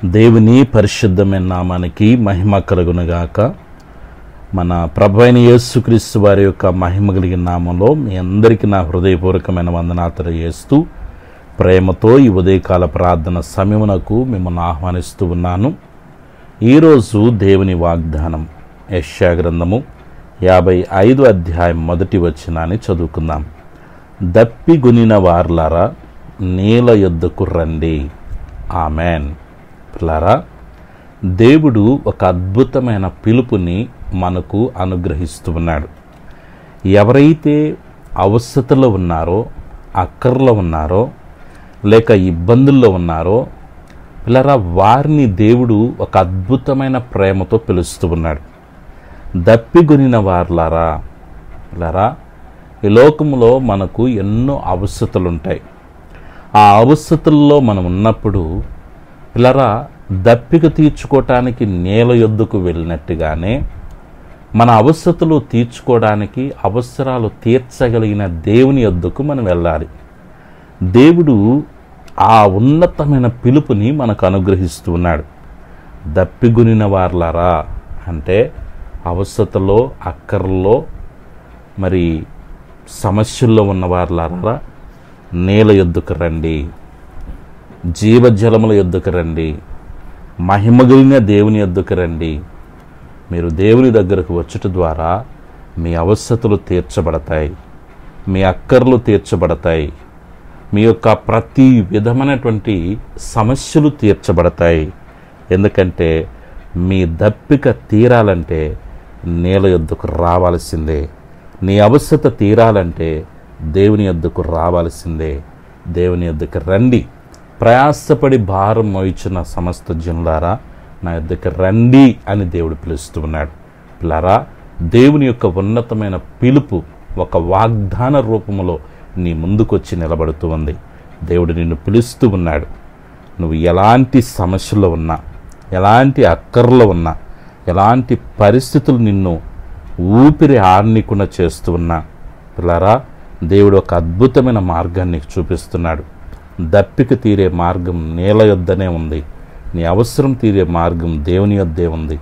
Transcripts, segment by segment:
దేవుని పరిశుద్ధమైన నామానికి మహిమ కలుగునుగాక. మన ప్రభువైన యేసుక్రీస్తు వారి యొక్క మహిమ కలిగిన నామంలో మీ అందరికీ నా హృదయపూర్వకమైన వందనాలు తెలియజేస్తూ ప్రేమతో ఈ ఉదయకాల ప్రార్థన సమయమునకు మిమ్మల్ని ఆహ్వానిస్తూ ఉన్నాను. ఈరోజు దేవుని వాగ్దానం యెషయా గ్రంథము 55 అధ్యాయం 1 వచనాన్ని చదువుకుందాం. దప్పిగొనిన వార్లారా నేల యొద్దకు రండి. ఆమెన్. పిల్లారా, దేవుడు ఒక అద్భుతమైన పిలుపుని మనకు అనుగ్రహిస్తూ ఉన్నాడు. ఎవరైతే అవస్థలో ఉన్నారో, అక్కర్లో ఉన్నారో, లేక ఇబ్బందుల్లో ఉన్నారో పిల్లరా, వారిని దేవుడు ఒక అద్భుతమైన ప్రేమతో పిలుస్తూ ఉన్నాడు. దప్పిగొనిన వార్లారా. పిల్లరా, ఈ లోకంలో మనకు ఎన్నో అవస్థలు ఉంటాయి. ఆ అవస్థల్లో మనం ఉన్నప్పుడు పిల్లరా, దప్పిక తీర్చుకోవటానికి నేల యొద్దకు వెళ్ళినట్టుగానే మన అవస్థలు తీర్చుకోవడానికి, అవసరాలు తీర్చగలిగిన దేవుని యొద్దకు మనం వెళ్ళాలి. దేవుడు ఆ ఉన్నతమైన పిలుపుని మనకు అనుగ్రహిస్తూ ఉన్నాడు. దప్పిగొనిన వార్లారా అంటే అవస్థలో, అక్కర్లో, మరి సమస్యల్లో ఉన్న వార్లారా నేల యొద్దకు రండి, జీవజలముల యొద్దకు రండి, మహిమగలిగిన దేవుని యొద్దకు రండి. మీరు దేవుని దగ్గరకు వచ్చుట ద్వారా మీ అవస్థలు తీర్చబడతాయి, మీ అక్కర్లు తీర్చబడతాయి, మీ యొక్క ప్రతి విధమైనటువంటి సమస్యలు తీర్చబడతాయి. ఎందుకంటే మీ దప్పిక తీరాలంటే నేల యొద్దకు రావాల్సిందే. నీ అవస్థత తీరాలంటే దేవుని యొద్దకు రావాల్సిందే. దేవుని యొద్దకు రండి. ప్రయాసపడి భారం మోయించిన సమస్త జనులారా నా యొద్దకు రండి అని దేవుడు పిలుస్తూ ఉన్నాడు. పిల్లారా, దేవుని యొక్క ఉన్నతమైన పిలుపు ఒక వాగ్దాన రూపంలో నీ ముందుకొచ్చి నిలబడుతూ ఉంది. దేవుడు నిన్ను పిలుస్తూ ఉన్నాడు. నువ్వు ఎలాంటి సమస్యలో ఉన్నా, ఎలాంటి అక్కర్లో ఉన్నా, ఎలాంటి పరిస్థితులు నిన్ను ఊపిరి ఆడనీకుండా చేస్తూ ఉన్నా పిల్లారా, దేవుడు ఒక అద్భుతమైన మార్గాన్ని చూపిస్తున్నాడు. దప్పిక తీరే మార్గం నేల యొద్దనే ఉంది. నీ అవసరం తీరే మార్గం దేవుని యొద్దే ఉంది.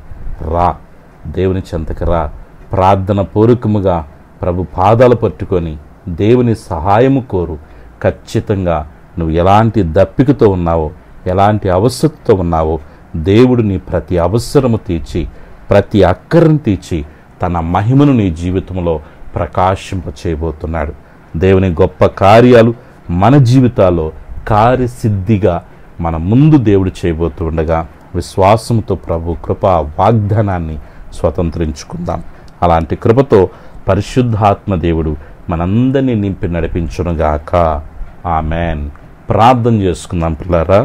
రా, దేవుని చెంతకు రా. ప్రార్థన పూర్వకముగా ప్రభు పాదాలు పట్టుకొని దేవుని సహాయము కోరు. ఖచ్చితంగా నువ్వు ఎలాంటి దప్పికతో ఉన్నావో, ఎలాంటి అవసరతో ఉన్నావో దేవుడు నీ ప్రతి అవసరము తీర్చి, ప్రతి అక్కరను తీర్చి తన మహిమను నీ జీవితంలో ప్రకాశింపచేయబోతున్నాడు. దేవుని గొప్ప కార్యాలు మన జీవితాల్లో కార్యసిద్ధిగా మన ముందు దేవుడు చేయబోతూ ఉండగా విశ్వాసంతో ప్రభు కృపా వాగ్దానాన్ని స్వతంత్రించుకుందాం. అలాంటి కృపతో పరిశుద్ధాత్మ దేవుడు మనందరినీ నింపి నడిపించునుగాక. ఆమెన్. ప్రార్థన చేసుకుందాం. పిల్లారా,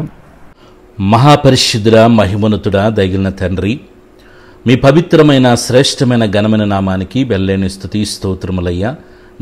మహాపరిశుద్ధుడా, మహిమోన్నతుడా, దయగలిగిన తండ్రి, మీ పవిత్రమైన శ్రేష్టమైన ఘనమైన నామానికి వెళ్ళలేని స్తుతి స్తోత్రములయ్యా.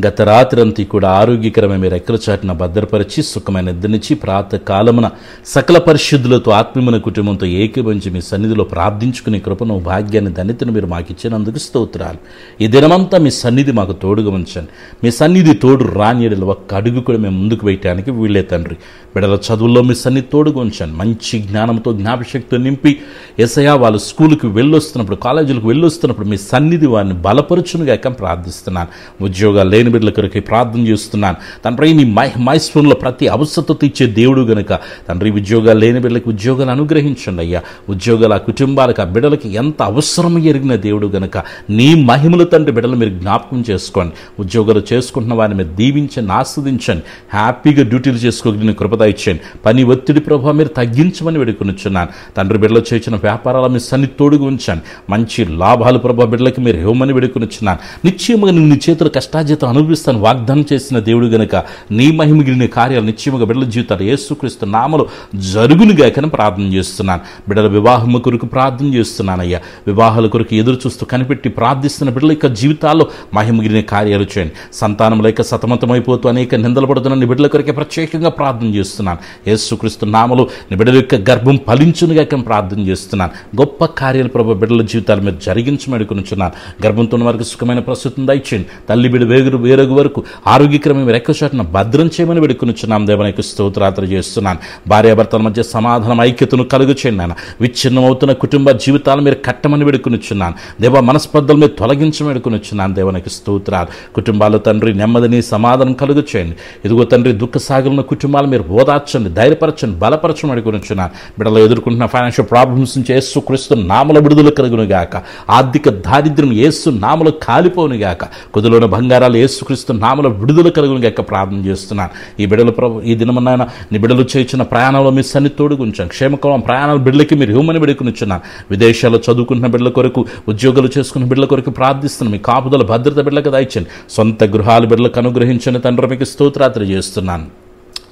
గత రాత్రంతా కూడా ఆరోగ్యకరమైన మీరు రెక్కల చాటున భద్రపరిచి సుఖమైన నిద్రనిచ్చి ప్రాతకాలమున సకల పరిశుద్ధులతో ఆత్మీయమైన కుటుంబంతో ఏకీభవించి మీ సన్నిధిలో ప్రార్థించుకునే కృపను, భాగ్యాన్ని, ధన్యతను మీరు మాకు ఇచ్చినందుకు స్తోత్రాలు. ఈ దినమంతా మీ సన్నిధి మాకు తోడుగా ఉంచండి. మీ సన్నిధి తోడు రానియడలు ఒక్క అడుగు కూడా మేము ముందుకు వేయటానికి వీళ్ళే తండ్రి. బిడ్డల చదువుల్లో మీ సన్నిధి తోడుగా ఉంచండి. మంచి జ్ఞానంతో, జ్ఞాపశక్తితో నింపి యేసయ్యా వాళ్ళు స్కూల్కి వెళ్ళొస్తున్నప్పుడు, కాలేజీలకు వెళ్ళొస్తున్నప్పుడు మీ సన్నిధి వారిని బలపరచునుగాక ప్రార్థిస్తున్నాను. ఉద్యోగాలు లేని బిడ్డల కొరకు ప్రార్థన చేస్తున్నాను తండ్రి. నీ మైస్పూర్లో ప్రతి అవసరత తీర్చే దేవుడు గనుక తండ్రి, ఉద్యోగాలు లేని బిడ్డలకు ఉద్యోగాలు అనుగ్రహించండి అయ్యా. ఉద్యోగాల కుటుంబాలకు, ఆ బిడ్డలకి ఎంత అవసరం ఎరిగిన దేవుడు గనుక నీ మహిమలు తండ్రి బిడ్డలు మీరు జ్ఞాపకం చేసుకోండి. ఉద్యోగాలు చేసుకుంటున్న వారిని మీరు దీవించండి, ఆస్వాదించండి. హ్యాపీగా డ్యూటీలు చేసుకోగలిగిన కృపద ఇచ్చేయండి. పని ఒత్తిడి ప్రభావ మీరు తగ్గించమని వేడుకొనిచున్నాను తండ్రి. బిడ్డలు చేసిన వ్యాపారాల మీ సన్నిధి తోడుగా ఉంచండి. మంచి లాభాలు ప్రభావ బిడ్డలకి మీరు ఇవ్వమని వేడుకొనిచున్నాను. నిశ్చయముగా నీ చేతుల కష్టార్జితం అనుభవిస్తాను వాగ్దానం చేసిన దేవుడు గనుక నీ మహిమగిలిన కార్యాలు నిశ్చయముగా బిడ్డల జీవితాలు యేసుక్రీస్తు నామములో జరుగునుగాకని ప్రార్థన చేస్తున్నాను. బిడ్డల వివాహము కొరకు ప్రార్థన చేస్తున్నానయ్యా. వివాహాల కొరకు ఎదురు చూస్తూ కనిపెట్టి ప్రార్థిస్తున్న బిడ్డల యొక్క జీవితాల్లో మహిమగిలిన కార్యాలు చేయండి. సంతానం లేక సతమతమైపోతూ అనేక నిందలు పడుతున్న నీ బిడ్డల కొరకే ప్రత్యేకంగా ప్రార్థన చేస్తున్నాను. యేసుక్రీస్తు నామములో నీ బిడ్డల యొక్క గర్భం ఫలించునుగాక ప్రార్థన చేస్తున్నాను. గొప్ప కార్యాలు ప్రభు బిడ్డల జీవితాలు మీరు జరిగించమని అనుకున్నాను. గర్భంతో వారికి సుఖమైన ప్రస్తుతం దయచేయండి. తల్లి బిడ్డ వేరొక వరకు ఆరోగ్యకరమైన రెక్కచాటున భద్రం చేయమని వేడుకొనుచున్నాం. దేవానికి స్తోత్రాలు చేస్తున్నాను. భార్యాభర్తల మధ్య సమాధానం, ఐక్యతను కలుగు చేయండి నాయన. విచ్ఛిన్నమవుతున్న కుటుంబ జీవితాలు మీరు కట్టమని వేడుకొనుచున్నాను. దేవ మనస్పర్ధలు మీరు తొలగించమని వేడుకొనుచున్నాను. దేవానికి స్తోత్రాలు. కుటుంబాల్లో తండ్రి నెమ్మదిని సమాధానం కలుగు చేయండి. ఇదిగో తండ్రి దుఃఖ సాగరున్న కుటుంబాలు మీరు ఓదార్చండి, ధైర్యపరచండి, బలపరచమని వేడుకొనుచున్నాను. బిడ్డలు ఎదుర్కొంటున్న ఫైనాన్షియల్ ప్రాబ్లమ్స్ నుంచి యేసు క్రీస్తు నామములో విడుదల కలుగును గాక. ఆర్థిక దారిద్ర్యం యేసు నామములో కాలిపోను గాక. కుదులోని బంగారాలు యేసుక్రీస్తు నామములో విడుదల కలుగును గాక ప్రార్థన చేస్తున్నాను. ఈ బిడ్డలు ప్రభు ఈ దినమన్నాయన నీ బిడ్డలు చేయించిన ప్రయాణంలో మీ సన్ని తోడుగుంచాను. క్షేమకరం ప్రయాణాల బిడ్డలకి మీరు ఇవ్వమని వేడుకొనుచున్నాను. విదేశాల్లో చదువుకుంటున్న బిడ్డల కొరకు, ఉద్యోగాలు చేసుకున్న బిడ్డల కొరకు ప్రార్థిస్తున్నాను. మీ కాపుదల భద్రత బిడ్డలకు దయచండి. సొంత గృహాల బిడ్డలకు అనుగ్రహించని తండ్రి మీకు స్తోత్రాలు చేస్తున్నాను.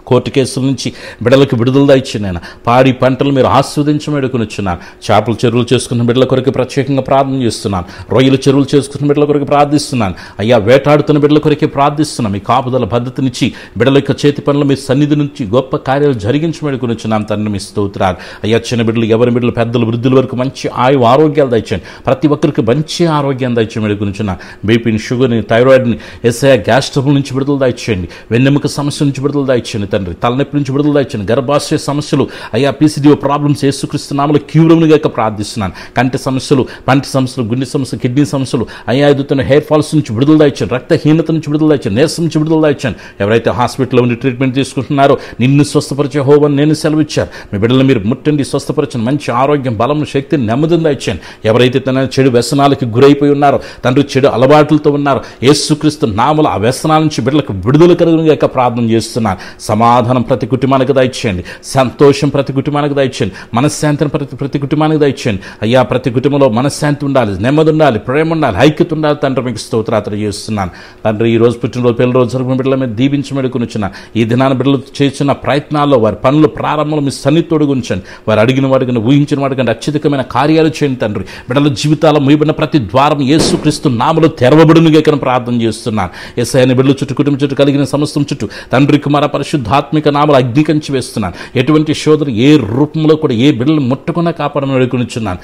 కోర్టు కేసుల నుంచి బిడ్డలకు విడుదల దయచినాయన. పాడి పంటలు మీరు ఆస్వాదించమని వేడుకొనుచున్నాను. చేపల చెరువులు చేసుకున్న బిడ్డల కొరకు ప్రత్యేకంగా ప్రార్థన చేస్తున్నాను. రొయ్యల చెరువులు చేసుకున్న బిడ్డల కొరకు ప్రార్థిస్తున్నాను. అయ్యా వేటాడుతున్న బిడ్డల కొరకే ప్రార్థిస్తున్నాను. మీ కాపుదల భద్రతనిచ్చి బిడ్డల యొక్క చేతి పనులు మీ సన్నిధి నుంచి గొప్ప కార్యాలు జరిగించమని వేడుకొనుచున్నాను. తండ్రి మీ స్తోత్రాలు. అయ్యా చిన్న బిడ్డలు, ఎవరి బిడ్డలు, పెద్దలు, వృద్ధుల వరకు మంచి ఆరోగ్యాలు దయచండి. ప్రతి ఒక్కరికి మంచి ఆరోగ్యాన్ని దయచేయమని వేడుకొనుచున్నాను. బీపీని, షుగర్ని, థైరాయిడ్ని, ఎస్ఐ గ్యాస్ ట్రబుల్ నుంచి విడుదల దయచేయండి. వెన్నెముక సమస్య నుంచి విడుదల దయచేయండి తండ్రి. తలనొప్పి నుంచి విడుదల దయచేయండి. గర్భాశయ సమస్యలు, అయ్యా పీసీడీఓ ప్రాబ్లమ్స్ యేసుక్రీస్తు నామములో క్యూరముగా ప్రార్థిస్తున్నాను. కంటి సమస్యలు, పంటి సమస్యలు, గుండె సమస్యలు, కిడ్నీ సమస్యలు, అయ్యా ఎదుగుతున్న హెయిర్ ఫాల్స్ నుంచి విడుదల దయచేయండి. రక్తహీనత నుంచి విడుదల దయచేయండి. నీరసం నుంచి విడుదల దయచేయండి. ఎవరైతే హాస్పిటల్లో ఉండి ట్రీట్మెంట్ తీసుకుంటున్నారో నిన్ను స్వస్థపరిచే యెహోవాను నేను సెలవిచ్చారు. మీ బిడ్డలు మీరు ముట్టండి, స్వస్థపరచండి. మంచి ఆరోగ్యం, బలం, శక్తిని, నెమ్మదిని దయచేయండి. ఎవరైతే తన చెడు వ్యసనాలకి గురైపోయి ఉన్నారో, తండ్రి చెడు అలవాట్లతో ఉన్నారో, యేసుక్రీస్తు నామములో ఆ వ్యసనాల నుంచి బిడ్డలకు విడుదల కలుగునుగాక ప్రార్థన చేస్తున్నాను. సమాధానం ప్రతి కుటుంబానికి దయచేయండి. సంతోషం ప్రతి కుటుంబానికి దయచేయండి. మనశ్శాంతిని ప్రతి కుటుంబానికి దయచేయండి. అయ్యా ప్రతి కుటుంబంలో మనశ్శాంతి ఉండాలి, నెమ్మది ఉండాలి, ప్రేమ ఉండాలి, ఐక్యత ఉండాలి. తండ్రి మీకు స్తోత్రాలు చేస్తున్నాను. తండ్రి ఈ రోజు పుట్టినరోజు, పెళ్లి రోజు జరుగుతున్న బిడ్డల మీద దీవించమని వేడుకొనుచున్నాను. ఈ దినాన బిడ్డలు చేసిన ప్రయత్నాల్లో, వారి పనుల ప్రారంభంలో మీ సన్నిధి తోడుగుంచండి. వారు అడిగిన వాటికన్నా, ఊహించిన వాటికన్నా అత్యధికమైన కార్యాలు చేయండి తండ్రి. బిడ్డల జీవితాల్లో మూయబడిన ప్రతి ద్వారం యేసుక్రీస్తు నామములో తెరవబడునుగాక ప్రార్థన చేస్తున్నాను. యేసయ్య బిడ్డల చుట్టూ, కుటుంబం చుట్టూ, కలిగిన సమస్తం చుట్టూ తండ్రి, కుమార, పరిశుద్ధాత్మిక నామములో అగ్ని కంచి వేస్తున్నాను. ఎటువంటి శోధన ఏ రూపంలో కూడా ఏ బిడ్డలు ముట్టకుండా కాపాడమని వేడుకొనుచున్నాను.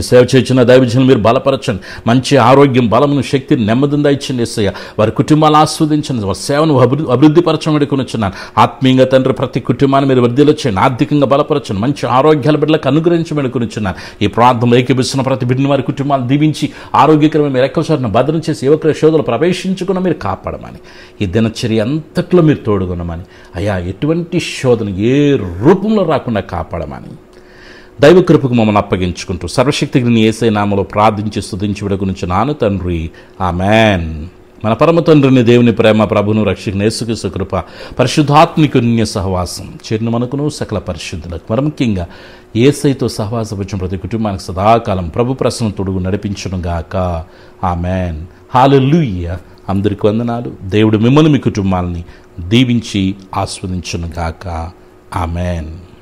సేవ చేసిన దైవజనులు మీరు బలపరచండి. మంచి ఆరోగ్యం, బలమును, శక్తిని, నెమ్మదిని దయచండి యేసయ్య. వారి కుటుంబాలు ఆస్వాదించండి. వారి సేవను అభివృద్ధిపరచమని వేడుకొనుచున్నాను. ఆత్మీయంగా తండ్రి ప్రతి కుటుంబాన్ని మీరు వృద్ధిలో చేయండి. ఆర్థికంగా బలపరచండి. మంచి ఆరోగ్యాల బిడ్డలకు అనుగ్రహించమని వేడుకొనుచున్నాను. ఈ ప్రాంతంలో ఏకీపిస్తున్న ప్రతి బిడ్డని వారి కుటుంబాలు దీవించి ఆరోగ్యకరమైన మీరు ఎక్కువసారిని భద్రం చేసి యువకుల శోధనలు ప్రవేశించుకున్న మీరు కాపాడమని, ఈ దినచర్య అంతట్లో మీరు తోడుగునమని, అయ్యా ఎటువంటి శోధన ఏ రూపంలో రాకుండా కాపాడమని దైవ కృపకు మమ్మల్ని అప్పగించుకుంటూ సర్వశక్తిని యేసయ్య నామములో ప్రార్థించి స్తుతించి వేడుకొనుచున్నాను తండ్రి. ఆమేన్. మన పరమ తండ్రిని, దేవుని ప్రేమ, ప్రభును రక్షకుని యేసుక్రీస్తు కృప, పరిశుద్ధాత్మికుని సహవాసం చేరిన మనకును సకల పరిశుద్ధులకు, మరి ముఖ్యంగా యేసయ్యతో సహవాసం వచ్చిన ప్రతి కుటుంబానికి సదాకాలం ప్రభు ప్రసన్న తోడుగు నడిపించును గాక. ఆమేన్. హల్లెలూయా. అందరికీ వందనాలు. దేవుడు మిమ్మల్ని, మీ కుటుంబాలని దీవించి ఆస్వాదించును గాక. ఆమేన్.